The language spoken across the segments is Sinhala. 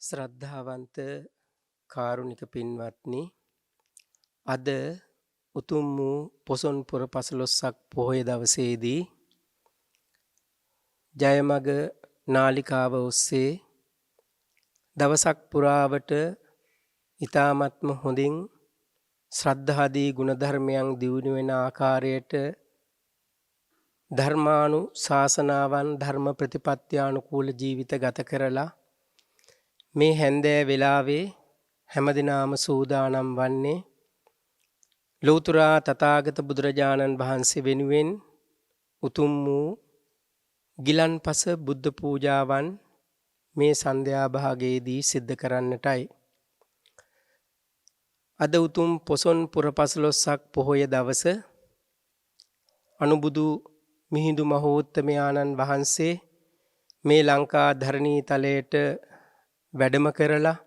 ශ්‍රද්ධාවන්ත කාරුණික පින්වත්නි, අද උතුම් වූ පොසොන් පුර 15ක් පොහොය දවසේදී ජයමග නාලිකාව ඔස්සේ දවසක් පුරාවට ඊ타ත්ම හොඳින් ශ්‍රද්ධාදී ගුණධර්මයන් දියුණු වෙන ආකාරයට ධර්මානුශාසනාවන් ධර්ම ප්‍රතිපත්‍යානුකූල ජීවිත ගත කරලා මේ හැන්දෑ වෙලාවේ හැමදිනාම සූදානම් වන්නේ ලෞතර තථාගත බුදුරජාණන් වහන්සේ වෙනුවෙන් උතුම් වූ ගිලන්පස බුද්ධ පූජාවන් මේ සන්ධ්‍යා භාගයේදී සිද්ධ කරන්නටයි. අද උතුම් පොසොන් පුර 15ක් පොහොය දවස අනුබුදු මිහිඳු මහෝත්තමයාණන් වහන්සේ මේ ලංකා ධරණී තලයට වැඩම කරලා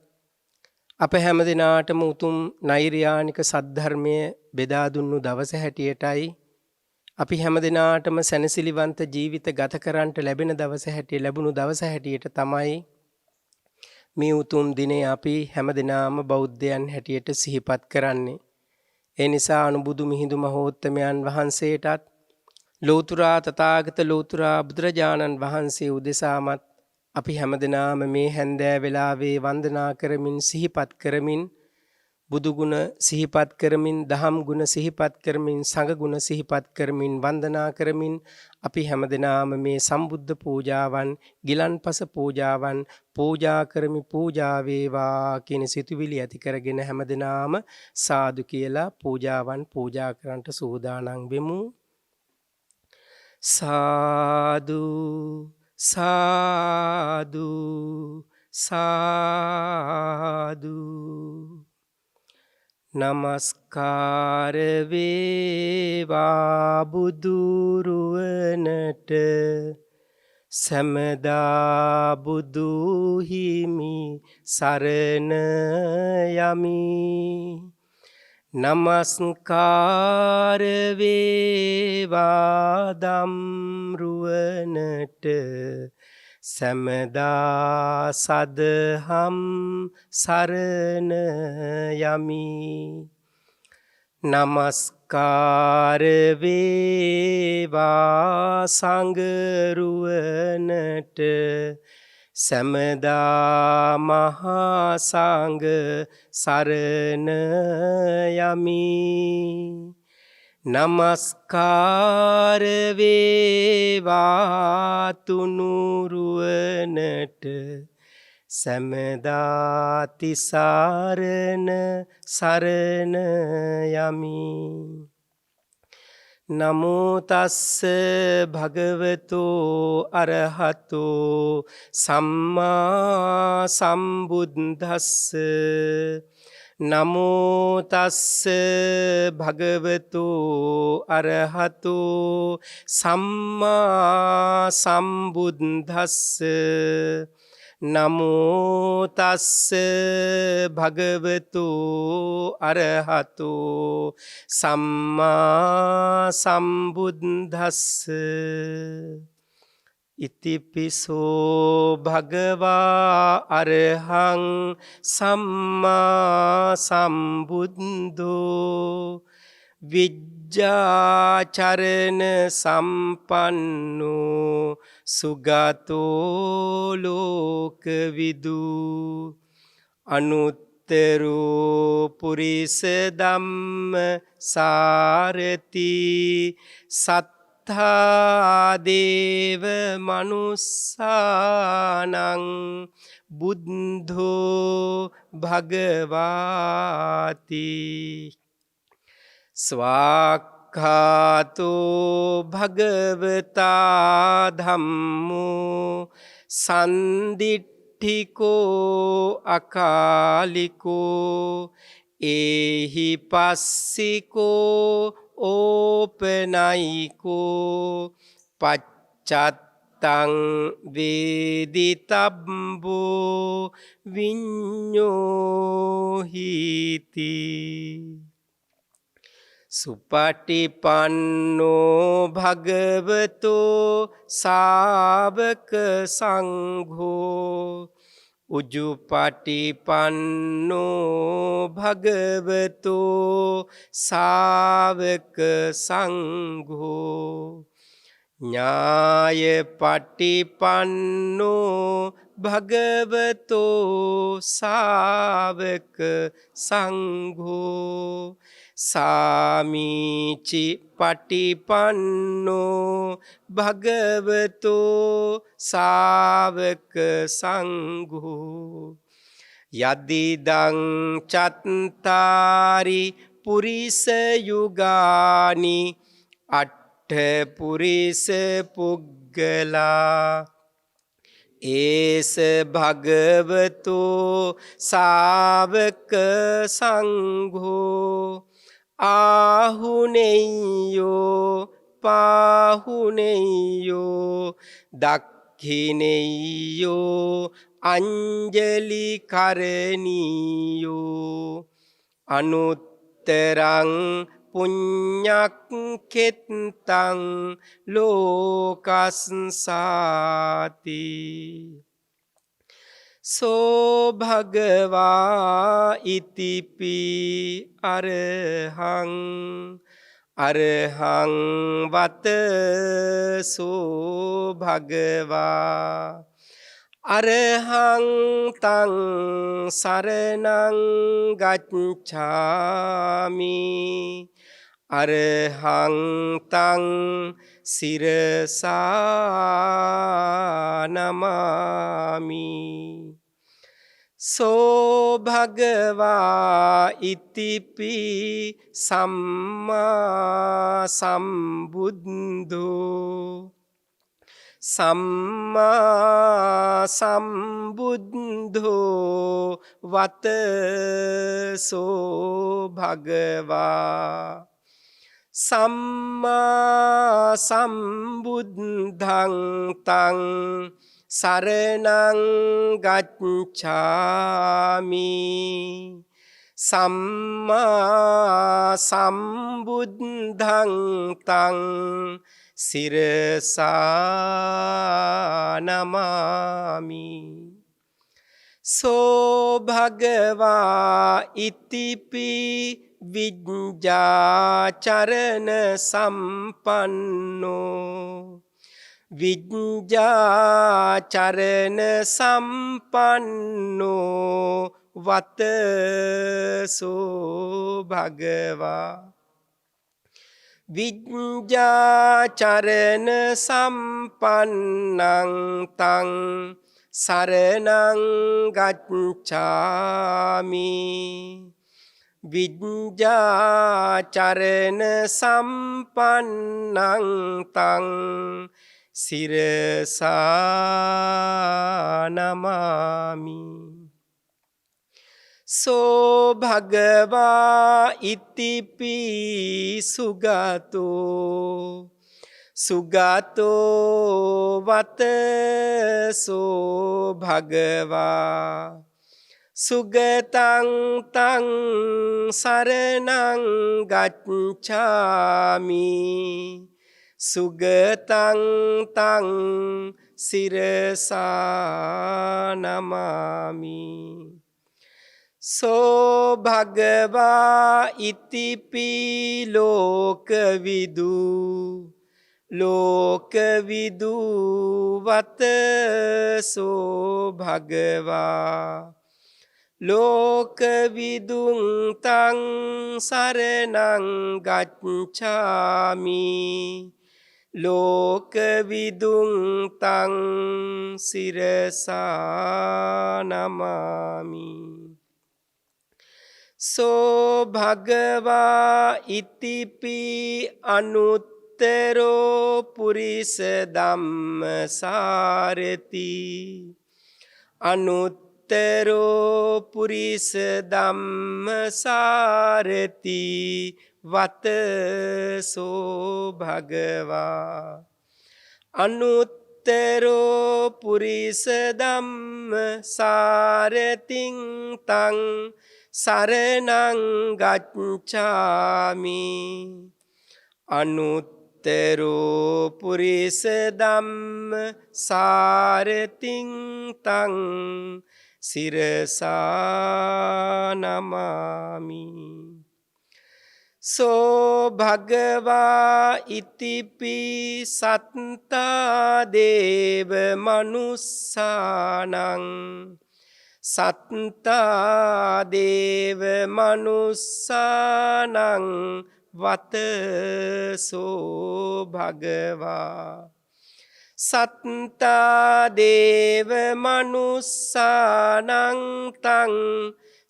අප හැම දිනාටම උතුම් නෛර්යානික සද්ධර්මය බෙදා දුන්නු දවස හැටියටයි අපි හැම දිනාටම සැනසිලිවන්ත ජීවිත ගත කරන්නට ලැබෙන දවස හැටිය ලැබුණු දවස හැටියට තමයි මේ උතුම් දිනේ අපි හැම දිනාම බෞද්ධයන් හැටියට සිහිපත් කරන්නේ. ඒ නිසා අනුබුදු මිහිඳු මහෝත්තමයන් වහන්සේටත් ලෞතර තථාගත ලෞතර බුදුරජාණන් වහන්සේ උදෙසාමත් අපි හැමදෙනාම මේ හැන්දෑ වෙලාවේ වන්දනා කරමින් සිහිපත් කරමින් බුදු ගුණ සිහිපත් කරමින් දහම් ගුණ සිහිපත් කරමින් සංඝ ගුණ සිහිපත් කරමින් වන්දනා කරමින් අපි හැමදෙනාම මේ සම්බුද්ධ පූජාවන් ගිලන්පස පූජාවන් පූජා කරමි පූජා වේවා කියන සිතුවිලි ඇති කරගෙන හැමදෙනාම සාදු කියලා පූජාවන් පූජා කරන්නට සූදානම් වෙමු. සාදු සාදු සාදු නමස්කාර වේවා බුදුරුවනට සමදා බුදු හිමි සරණ යමි. නමස්කාර වේවා ධම්රුවනට සමදා සදහම් සරණ යමි. නමස්කාර වේවා සංඝරුවනට සමදා මහා සංඝ සරණ යමි. නමස්කාර වේවා තුනුරුවනට සමදා තිසරණ සරණ යමි. නමෝ තස්ස භගවතෝ අරහතෝ සම්මා සම්බුද්දස්ස. නමෝ තස්ස භගවතෝ අරහතෝ සම්මා සම්බුද්දස්ස. නමෝ තස්ස භගවතෝ අරහතෝ සම්මා සම්බුද්දස්ස. ඉතිපිසෝ භගවා අරහං සම්මා සම්බුද්ධෝ විජ්ජාචරණ සම්පන්නෝ සුගතෝ ලෝකවිදු. අනුත්තරෝ පුරිස ධම්ම සාරති සත්තා දේව මනුස්සානං බුද්ධෝ භගවාති. ස්වාක්ඛාතෝ භගවතා ධම්මෝ සන්දිට්ඨිකෝ අකාලිකෝ ඒහි පස්සිකෝ ඕපනයිකෝ පච්චත්තං වේදිතබ්බෝ විඤ්ඤෝහිති. සුපටිපන්නෝ භගවතෝ සාවක සංඝෝ උජුපටිපන්නෝ භගවතෝ සාවක සංඝෝ ඥාය පටිපන්නෝ භගවතෝ සාවක සංඝෝ සාමීචි පටිපන්නෝ භගවතෝ සාවක සංඝෝ යදිදං චත්තාරි පුරිස යුගානි පුරිස පුග්ගලා ඒස භගවතෝ සාවක සංඝෝ ආහුනෙය්‍යෝ පාහුනෙය්‍යෝ දක්ඛිනෙය්‍යෝ අංජලි කරණීයෝ අනුත්තරං පුඤ්ඤක්ඛෙත්තං ලෝකස්සාති සෝ භගවා ඉතිපි අරහං අරහං වත සෝ භගවා අරහං තං සරණං ගච්ඡාමි අරහං තං සිරසා නමාමි සෝ භගවා ඉතිපි සම්මා සම්බුද්ධෝ සම්මා සම්බුද්ධෝ වත සෝ භගවා සම්මා සම්බුද්ධං තං සරණං ගච්ඡාමි සම්මා සම්බුද්ධං තං සිරසා නමාමි සෝ භගවා ඉතිපි විඤ්ඤාචරණ සම්පන්නෝ විඤ්ඤාචරණ සම්පන්නෝ වත සෝ භගවා විඤ්ඤාචරණ සම්පන්නං තං සරණං ගච්ඡාමි විඤ්ඤාචරණ සම්පන්නං තං සිරසා නමාමි සෝ භගවා ඉතිපි සුගතෝ සුගතෝ වත සෝ භගවා සුගතං තං සරණං ගච්ඡාමි සුගතං තං සිරසා නමාමි සෝ භගවා ඉතිපි ලෝකවිදු ලෝකවිදු වත සෝ භගවා ලෝකවිදුං තං සරණං ගච්ඡාමි ලෝකවිදුං තං සිරසා නමාමි සෝ භගවා ඉතිපි අනුත්තරෝ පුරිස ධම්මසාරති අනුත්තරෝ පුරිස ධම්මසාරති වත සෝ භගවා අනුත්තරෝ පුරිස ධම්මසාරතිං තං සරණං ගච්ඡාමි අනුත්තරෝ පුරිස ධම්මසාරතිං තං සිරසා නමාමි. සෝ භගවා ඉතිපි සත්තා දේව මනුස්සානං සත්තා දේව මනුස්සානං වතසෝ භගවා සත්තා දේව මනුස්සානං තං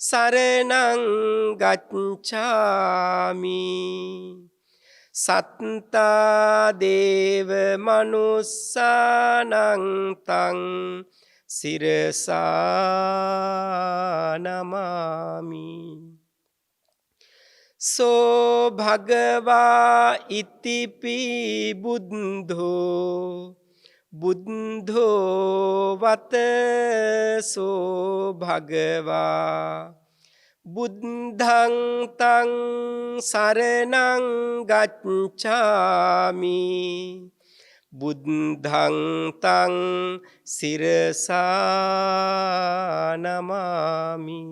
සරණං ගච්ඡාමි. සත්තා දේව මනුස්සානං තං සිරසා නමාමි. සෝ භගවා ඉතිපි බුද්ධෝ බුද්ධෝ වතසෝ භගවා බුද්ධං තං සරණං ගච්ඡාමි. බුද්ධං තං සිරසා නමාමි.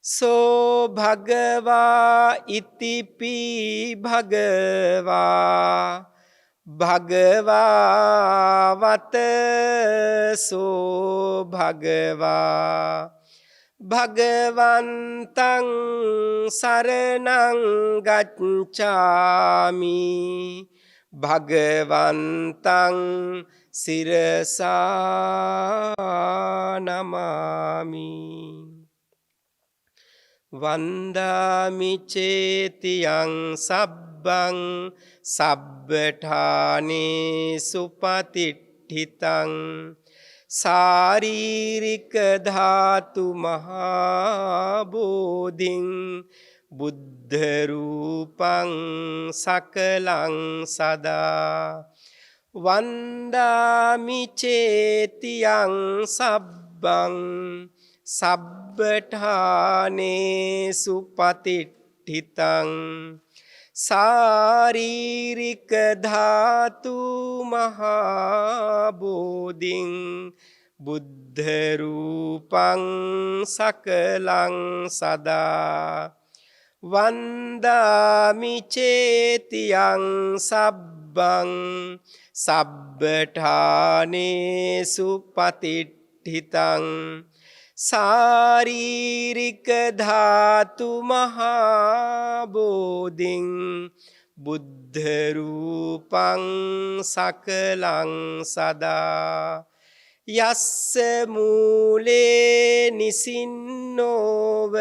සෝ භගවා ඉතිපි භගවා භගවා වතසෝ භගවා භගවන්තං සරණං ගච්ඡාමි. භගවන්තං සිරසා නමාමි. වන්දාමි චේතියං සබ්බං සබ්බඨානේ සුපතිට්ඨිතං සාරීරික ධාතු මහා බෝධින් බුද්ධ රූපං සකලං සදා. වන්දාමි චේතියං සබ්බං සබ්බඨානේ සුපතිට්ඨිතං සාරීරික ධාතු මහා බෝධින් බුද්ධ රූපං සකලං සදා. වන්දාමි චේතියං සබ්බං සබ්බඨානේ සුපතිට්ඨිතං සාරීරික ධාතු මහා බෝධින් බුද්ධ රූපං සකලං සදා. යස්ස මූලේ නිසින්නෝව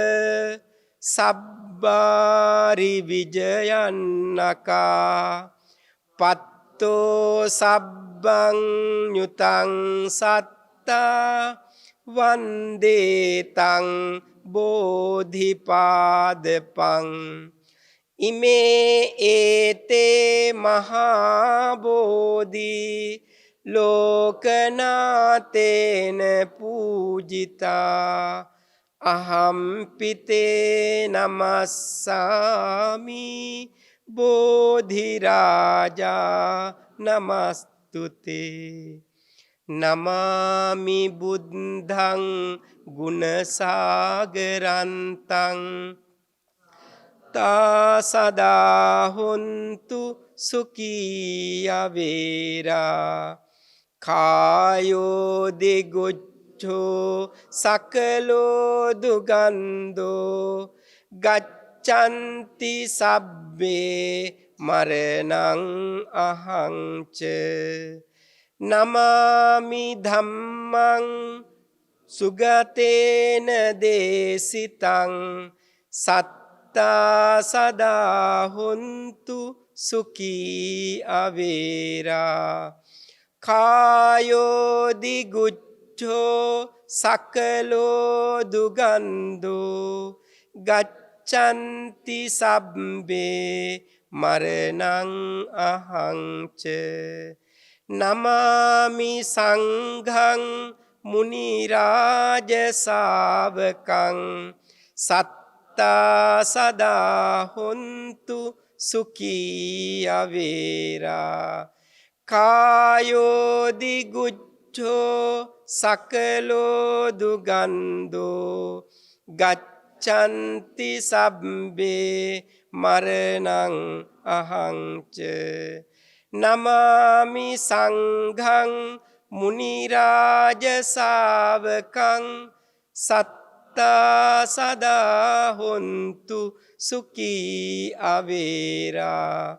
සබ්බාරි විජයන්නකා පත්තෝ සබ්බං යුතං සත්තා වන්දේතං බෝධිපාදපං. ඉමේ ඒතේ මහා බෝධි ලෝකනාතේන පූජිතා අහම්පිතේ නමස්සාමි බෝධිරාජා නමස්තුතේ. නමාමි බුද්ධං ගුණසාගරන්තං තා සදා හොන්තු සුඛී අවේරා. කායෝ දිගුච්ඡෝ සකලෝ දුගන්ධෝ ගච්ඡanti සබ්බේ මරණං අහංච. නමාමි ධම්මං සුගතේන දේසිතං සත්තා සදා හොන්තු සුඛී අවේරා. කායෝ දිගුච්ඡෝ සකලෝ දුගන්ධෝ ගච්ඡanti සබ්බේ මරණං අහංච. නමාමි සංඝං මුනි රාජ ශාවකං සත්තා සදා හොන්තු සුඛී අවේරා. කායෝ දිගුච්ඡෝ සකලෝ දුගන්ධෝ ගච්ඡanti සබ්බේ මරණං අහංච නමාමි සංඝං මුනි රාජ ශාවකං සත්තා සදා හොන්තු සුඛී අවේරා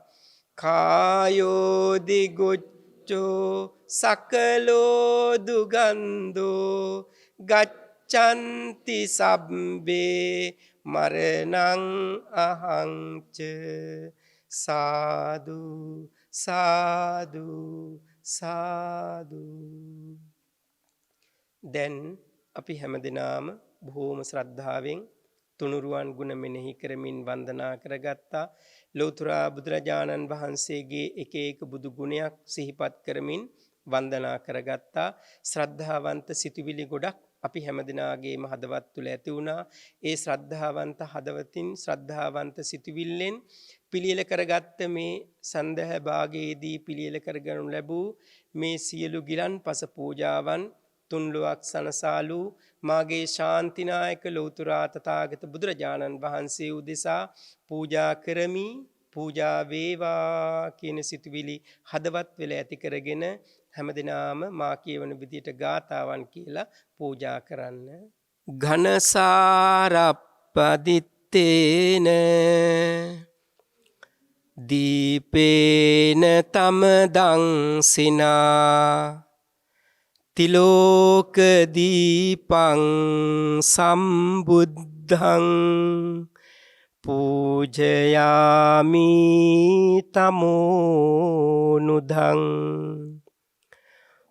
කායෝ දිගුච්ඡෝ සකලෝ දුගන්ධෝ ගච්ඡanti සබ්බේ මරණං අහංච සාදු සාදු සාදු. දැන් අපි හැමදෙනාම බොහෝම ශ්‍රද්ධාවෙන් තුනුරුවන් ගුණ මෙනෙහි කරමින් වන්දනා කරගත්තා. ලෝතර බුදුරජාණන් වහන්සේගේ එක එක බුදු ගුණයක් සිහිපත් කරමින් වන්දනා කරගත්තා. ශ්‍රද්ධාවන්ත සිතුවිලි ගොඩක් අපි හැමදෙනාගේම හදවත් තුළ ඇති වුණා. ඒ ශ්‍රද්ධාවන්ත හදවතින් ශ්‍රද්ධාවන්ත සිතුවිල්ලෙන් පිළියෙල කරගත්ත මේ සන්දහ භාගයේදී පිළියෙල කරගනු ලැබූ මේ සියලු ගිලන්පස පූජාවන් තුන්ලොවක් සනසාලු මාගේ ශාන්තිනායක ලෞතර තථාගත බුදුරජාණන් වහන්සේ උදෙසා පූජා කරමි. පූජා වේවා කියන සිතුවිලි හදවත් වෙල ඇති කරගෙන හැමදෙනාම මා කියවන විදියට ගාතාවන් කියලා පූජා කරන්න. ඝනසාරප්පදිත්තේන දීපේන තමදං සිනා තිලෝක දීපං සම්බුද්ධං පූජයාමි තමෝනුදං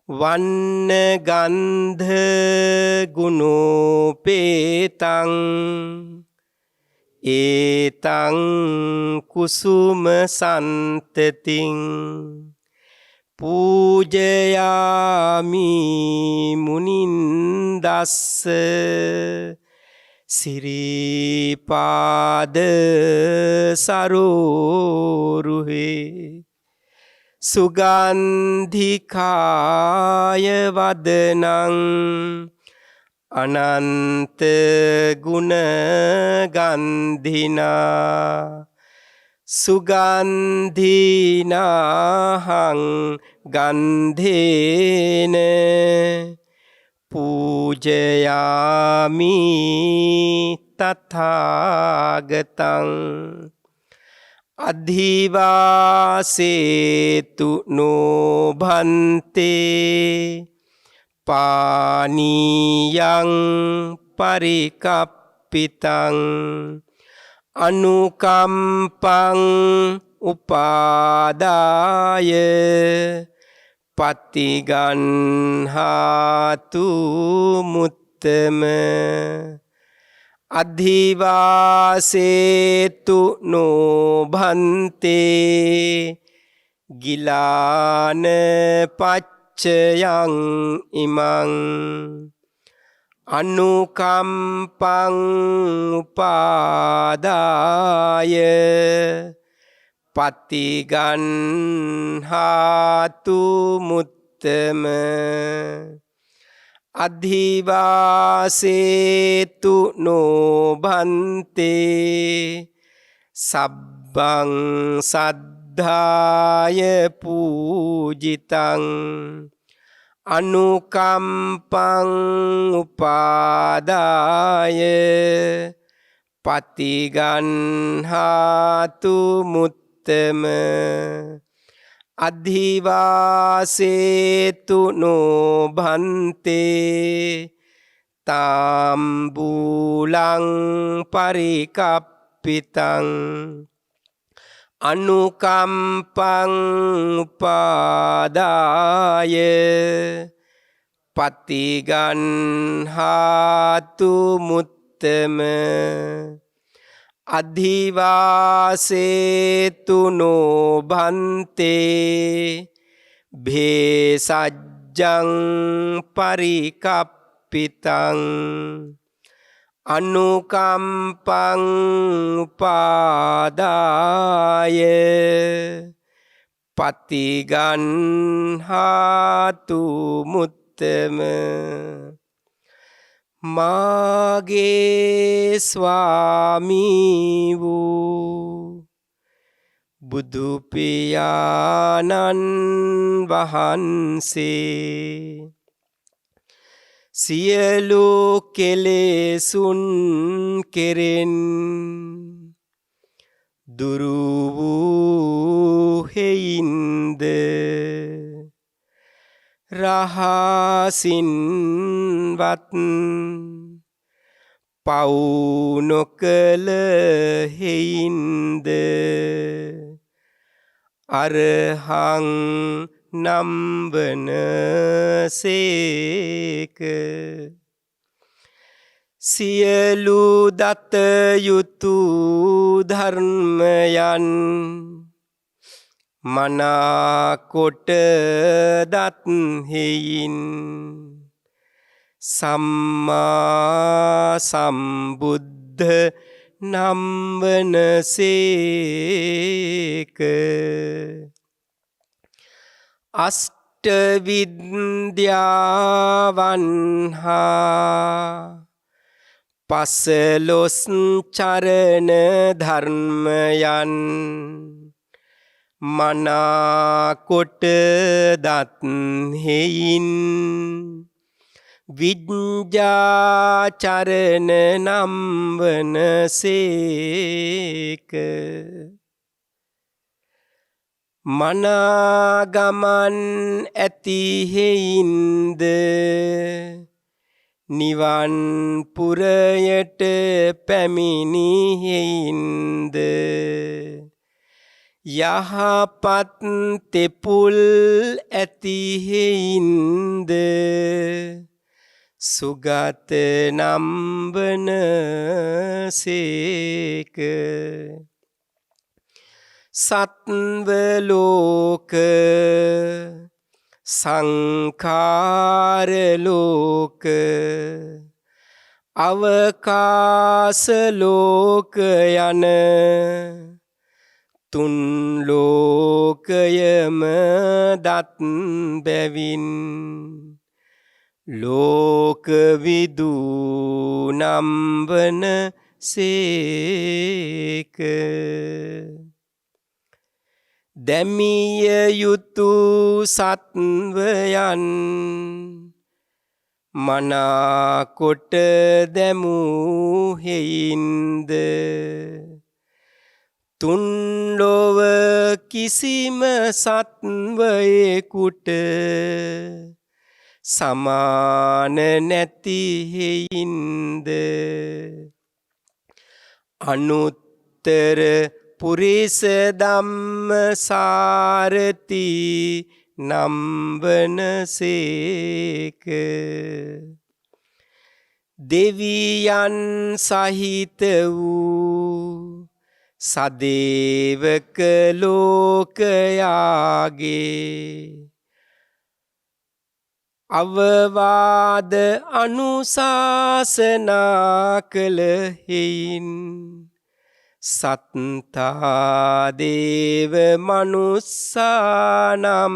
වන්න ගන්ධ ගුණෝපේතං ඒතං කුසුම සන්තතින් පූජයාමි මුනින්දස්ස සිරිපාද සරෝරුහේ සුගන්ධිකාය වදනං අනන්ත ගුණ ගන්ධිනා සුගන්ධිනාහං ගන්ධේන පූජයාමි තථාගතං අධිවාසේතු නොභන්තේ පානීයං පරිකප්පිතං අනුකම්පං උපාදාය පතිගන්හාතු මුත්තම අධිවාසේතු නොභන්තේ ගිලාන පච්චයං ඉමං අනුකම්පං උපාදාය පතිගන්හාතු මුත්තම අධිවාසේතු නොභන්තේ සබ්බං සද්ධාය පූජිතං අනුකම්පං උපාදාය පතිගන්හාතු මුත්තම අධිවාසේතු නොභන්තේ තාම්බූලං පරිකප්පිතං අනුකම්පං උපාදාය පතිගන්හාතු මුත්තම අධිවාසේතු නොභන්තේ භේසජ්ජං පරිකප්පිතං අනුකම්පං උපාදාය පතිගන්හාතු මුත්තම උත්තම මාගේ ස්වාමී වූ බුදු පියාණන් වහන්සේ සියලු කෙලෙසුන් කෙරෙන් දුරු වූ හේයින්ද රහසින්වත් පව් නොකළ හේයින්ද අරහං නම් වනසේක සියලු දත යුතු ධර්මයන් මනාකොට දත් හේයින් සම්මා සම්බුද්ධ නම් වනසේක අෂ්ට විද්‍යාවන් හා පසළොස් චරණ ධර්මයන් මනාකොට දත් හේයින් විඤ්ඤාචරණ නම් වනසේක මනාගමන් ඇති හේයින්ද නිවන් පුරයට පැමිණි හේයින්ද යහපත් තෙපුල් ඇති හේයින්ද සුගත නම් වනසේක සත්ව ලෝක සංඛාර ලෝක අවකාශ ලෝක යන තුන් ලෝකයම දත් බැවින් ලෝක විදු නම් වනසේක දැමිය යුතු සත්වයන් මනාකොට දැමූ හේයින්ද තුන් ලොව කිසිම සත්වයෙකුට සමාන නැති හේයින්ද අනුත්තර පුරිස ධම්ම සාරති නම් වනසේක දෙවියන් සහිත වූ සදේවක ලෝකයාගේ අවවාද අනුශාසනා කළ හේයින් සත්තා දේව මනුස්සානම්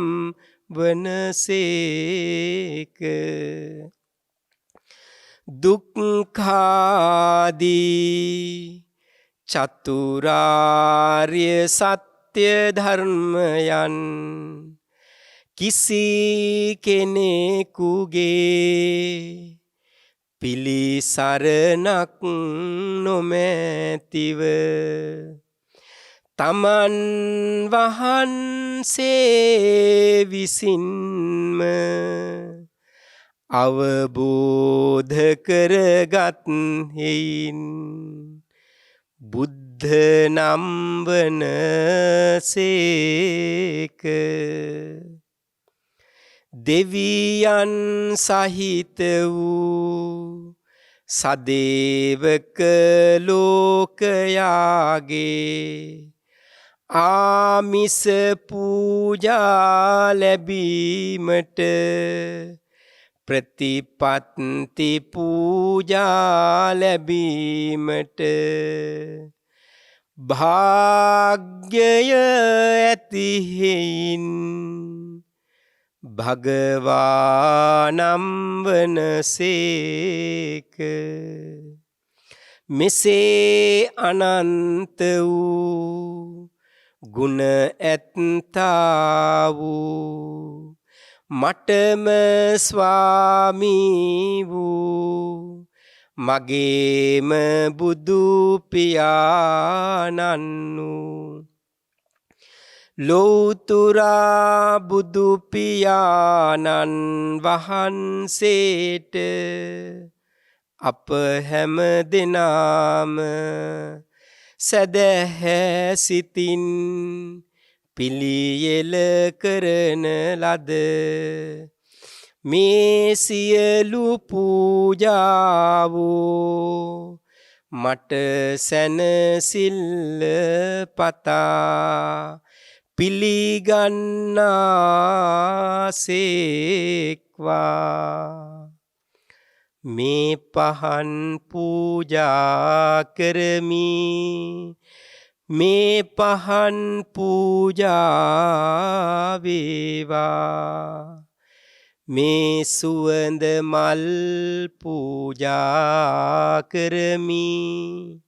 වනසේක දුක්ඛාදී චතුරාර්ය සත්‍ය ධර්මයන් කිසි කෙනෙකුගේ පිළිසරණක් නොමැතිව තමන් වහන්සේ විසින්ම අවබෝධ කරගත් හේයින් බුද්ධ නම් වනසේක දෙවියන් සහිත වූ සදේවක ලෝකයාගේ ආමිස පූජා ලැබීමට ප්‍රතිපත්ති පූජා ලැබීමට භාග්‍යය ඇති හේයින් භගවානම් වනසේක. මෙසේ අනන්ත වූ ගුණ ඇත්තා වූ මටම ස්වාමී වූ මගේම බුදු පියාණන්ු ලෝතුරා බුදු පියාණන් වහන්සේට අප හැම දෙනාම සදහැ සිතින් පිළියෙල කරන ලද මේ සියලු පූජාවෝ මට සැනසිල්ල පතා පිළිගන්නාසේක්වා. මේ පහන් පූජා කරමි මේ පහන් පූජා වේවා. මේ සුවඳ මල් පූජා කරමි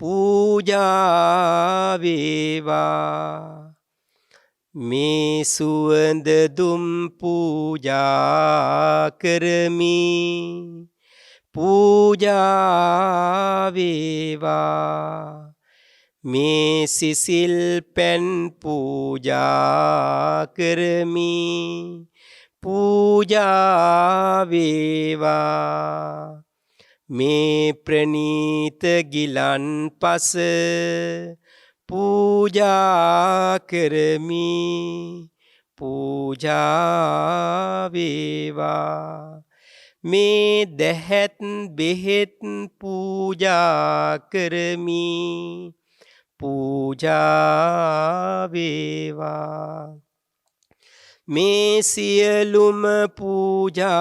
පූජා වේවා. මේ සුවඳ දුම් පූජා කරමි පූජා වේවා. මේ සිසිල් පැන් පූජා කරමි පූජා වේවා. මේ ප්‍රණීත ගිලන් පස පූජා කරමි පූජා වේවා. මේ දැහැත් බෙහෙත් පූජා කරමි පූජා වේවා. මේ සියලුම පූජාවෝ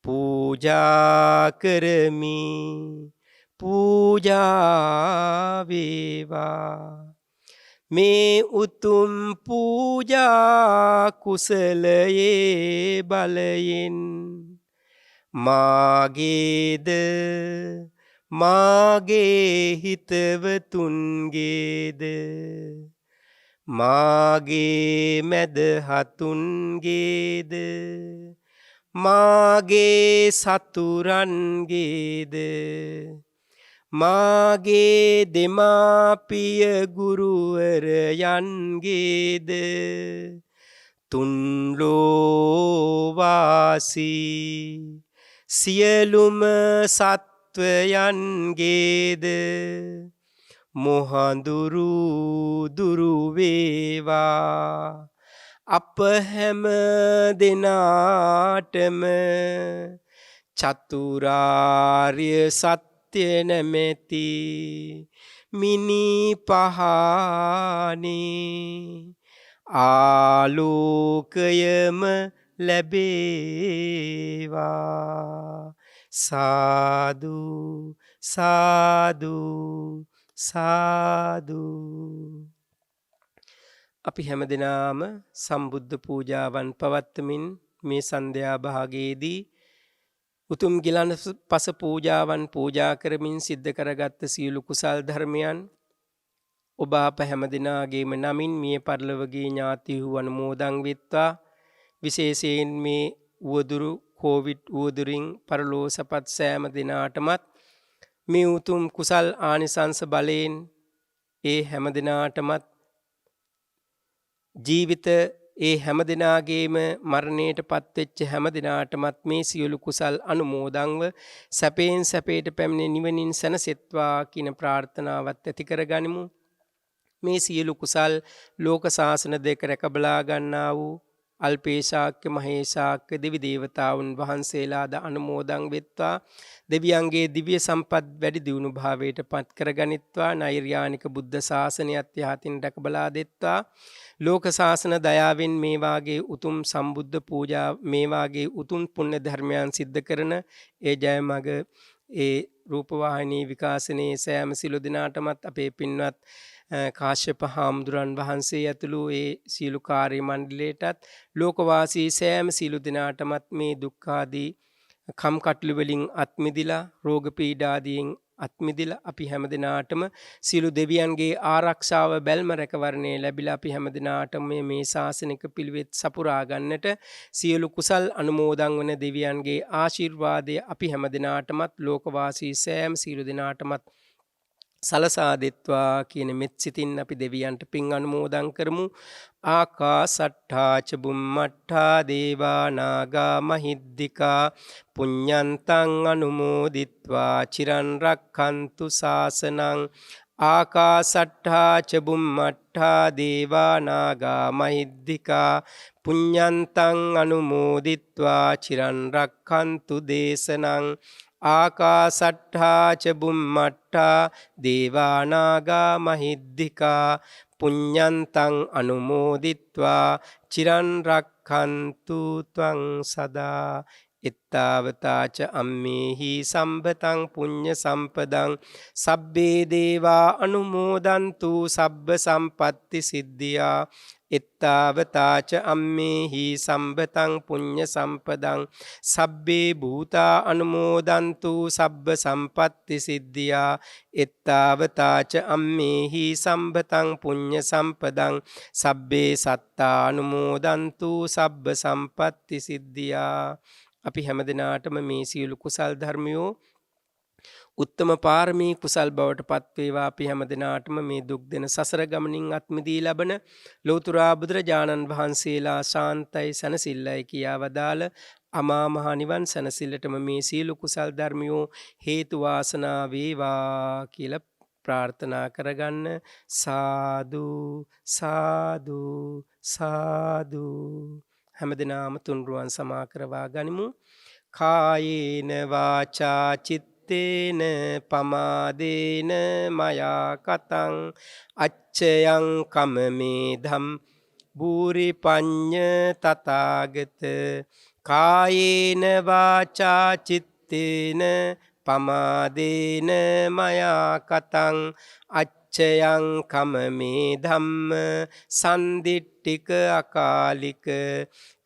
පූජා කරමි පූජා වේවා. මේ උතුම් පූජා කුසලයේ බලයෙන් මාගේද මාගේ හිතවතුන්ගේද මාගේ මැදහතුන්ගේද මාගේ සතුරන්ගේද මාගේ දෙමාපිය ගුරුවරයන්ගේද තුන්ලෝවාසී සියලුම සත්වයන්ගේද මොහඳුරු දුරු වේවා. අප හැම දෙනාටම චතුරාර්ය සත්‍ය නැමැති මිනි පහනේ ආලෝකයම ලැබේවා. සාදු සාදු සාදු. අපි හැමදෙනාම සම්බුද්ධ පූජාවන් පවත්වමින් මේ සන්ධ්‍යා භාගයේදී උතුම් ගිලන් පස පූජාවන් පූජා කරමින් සිද්ධ කරගත්ත සියලු කුසල් ධර්මයන් ඔබ අප හැමදෙනාගේම නමින් මිය පරලොවගේ ඥාතීහු අනුමෝදන් වෙත්වා. විශේෂයෙන් මේ උවදුරු කොවිඩ් උවදුරින් පරලෝ සපත් සෑම දිනාටමත් මේ උතුම් කුසල් ආනිසංස බලයෙන් ඒ හැමදෙනාටමත් ජීවිත ඒ හැමදෙනාගේම මරණයට පත්වෙච්ච හැමදෙනාටමත් මේ සියලු කුසල් අනුමෝදන්ව සැපයෙන් සැපයට පැමිණ නිවනින් සැනසෙත්වා කියන ප්‍රාර්ථනාවත් ඇති කරගනිමු. මේ සියලු කුසල් ලෝක ශාසන දෙක රැකබලා ගන්නා වූ අල්පේශාක්‍ය මහේශාක්‍ය දෙවි දේවතාවුන් වහන්සේලාද අනුමෝදන් වෙත්වා. දෙවියන්ගේ දිව්‍ය සම්පත් වැඩි දියුණු භාවයට පත් කරගනිත්වා. නෛර්යානික බුද්ධ ශාසනයත් යහතින් රැකබලා දෙත්වා. ලෝක ශාසන දයාවෙන් මේ වාගේ උතුම් සම්බුද්ධ පූජා මේ වාගේ උතුම් පුණ්‍ය ධර්මයන් සිද්ධ කරන ඒ ජයමග ඒ රූපවාහිනී විකාශනයේ සෑම සිළු දිනාටමත් අපේ පින්වත් කාශ්‍යප හාමුදුරන් වහන්සේ ඇතුළු ඒ සියලු කාර්ය මණ්ඩලයටත් ලෝකවාසී සෑම සියලු දෙනාටමත් මේ දුක්ඛාදී කම්කටොළු වලින් අත් මිදිලා රෝග පීඩාදීන් අත් මිදිලා අපි හැම දිනාටම සියලු දෙවියන්ගේ ආරක්ෂාව බැල්ම රැකවරණය ලැබිලා අපි හැම දිනාටම මේ ශාසනික පිළිවෙත් සපුරා ගන්නට සියලු කුසල් අනුමෝදන් වන දෙවියන්ගේ ආශිර්වාදය අපි හැම දිනාටමත් ලෝකවාසී සෑම සියලු දිනාටමත් සලසා දෙත්වා කියන මෙත් සිතින් අපි දෙවියන්ට පින් අනුමෝදන් කරමු. ආකාසට්ඨා ච බුම්මට්ඨා දේවා නාග මහිද්దికා පුඤ්ඤන්තං අනුමෝදිත්වා චිරන් රක්ඛන්තු ශාසනං. ආකාසට්ඨා ච බුම්මට්ඨා දේවා නාග මහිද්దికා පුඤ්ඤන්තං අනුමෝදිත්වා චිරන් රක්ඛන්තු දේශනං. ආකාසට්ඨා ච බුම්මට්ඨා දේවා නාග මහිද්దికා පුඤ්ඤන්තං අනුමෝදිත්වා චිරන් රක්ඛන්තු ත්වං සදා. ittavata ca ammehi sambataං puñña sampadaං sabbhe දේවා අනුමෝදන්තු සබ්බ සම්පත්ති සිද්ධියා. ittavata ca ammehi sambataං puñña sampadaං sabbhe භූතා අනුමෝදන්තු සබ්බ සම්පත්ති සිද්ධියා. ittavata ca ammehi sambataං puñña sampadaං sabbhe සත්තා අනුමෝදන්තු සබ්බ සම්පත්ති සිද්ධියා. අපි හැම දිනාටම මේ සියලු කුසල් ධර්මියෝ උත්තම පාරමී කුසල් බවට පත් වේවා. අපි හැම දිනාටම මේ දුක් දෙන සසර ගමනින් අත් මිදී ලබන ලෞතර බුදුරජාණන් වහන්සේලා ශාන්තයි සනසිල්ලයි කියා වදාළ අමා මහ නිවන් සනසිල්ලටම මේ සියලු කුසල් ධර්මියෝ හේතු වාසනා වේවා කියලා ප්‍රාර්ථනා කරගන්න. සාදු සාදු සාදු. හැමදිනාම තුන්රුවන් සමා කරවා ගනිමු. කායේන වාචා චිත්තේන පමාදේන මයා කතං අච්චයං කමමේධම් භූරි පඤ්ඤ තථාගත. කායේන වාචා චිත්තේන පමාදේන මයා කතං අච්චයං කමමේ ධම්ම සන්දිට්ඨික අකාලික.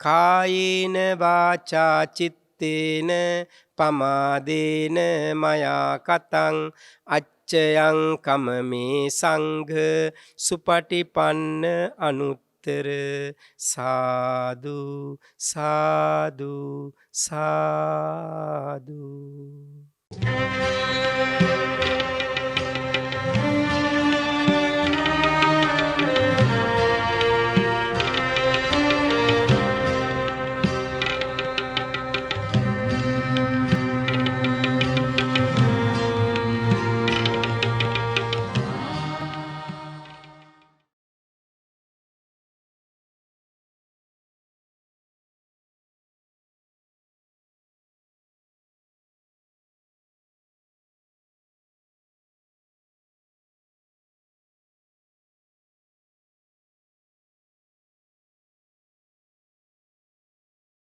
කායේන වාචා චිත්තේන පමාදේන මයා කතං අච්චයං කමමේ සංඝ සුපටිපන්න අනුත්තර. සාදු සාදු සාදු.